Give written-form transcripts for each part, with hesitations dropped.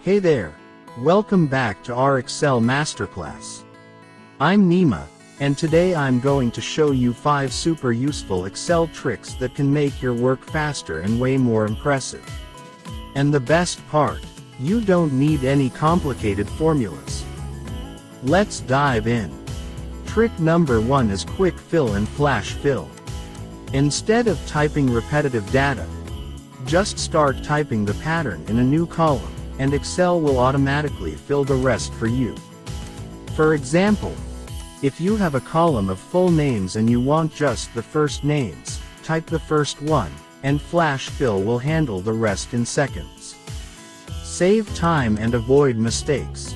Hey there! Welcome back to our Excel Masterclass. I'm Nima, and today I'm going to show you 5 super useful Excel tricks that can make your work faster and way more impressive. And the best part, you don't need any complicated formulas. Let's dive in. Trick number 1 is quick fill and flash fill. Instead of typing repetitive data, just start typing the pattern in a new column, and Excel will automatically fill the rest for you. For example, if you have a column of full names and you want just the first names, type the first one, and flash fill will handle the rest in seconds. Save time and avoid mistakes.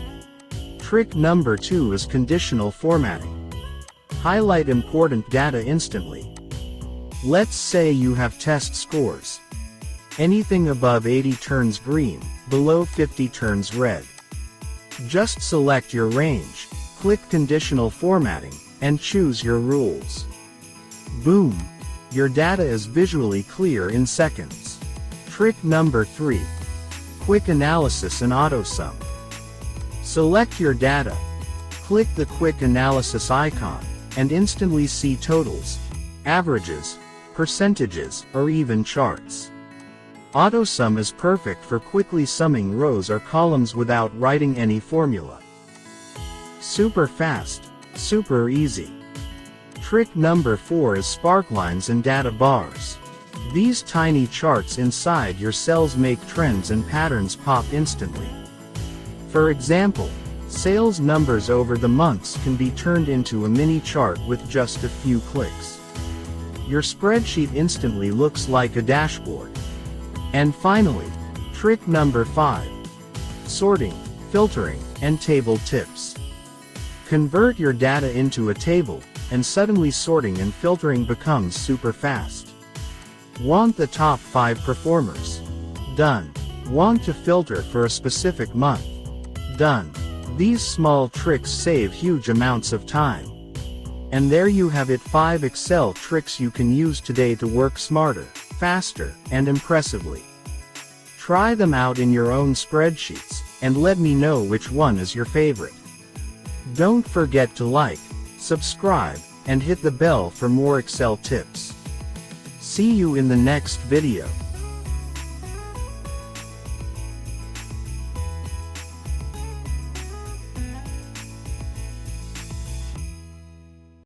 Trick number 2 is conditional formatting. Highlight important data instantly. Let's say you have test scores. Anything above 80 turns green, below 50 turns red. Just select your range, click Conditional Formatting, and choose your rules. Boom! Your data is visually clear in seconds. Trick number 3. Quick Analysis in AutoSum. Select your data. Click the Quick Analysis icon, and instantly see totals, averages, percentages, or even charts. AutoSum is perfect for quickly summing rows or columns without writing any formula. Super fast, super easy. Trick number 4 is Sparklines Data Bars. These tiny charts inside your cells make trends and patterns pop instantly. For example, sales numbers over the months can be turned into a mini chart with just a few clicks. Your spreadsheet instantly looks like a dashboard. And finally, trick number 5. Sorting, filtering, and table tips. Convert your data into a table, and suddenly sorting and filtering becomes super fast. Want the top 5 performers? Done. Want to filter for a specific month? Done. These small tricks save huge amounts of time. And there you have it, 5 Excel tricks you can use today to work smarter, faster, and impressively. Try them out in your own spreadsheets, and let me know which one is your favorite. Don't forget to like, subscribe, and hit the bell for more Excel tips. See you in the next video.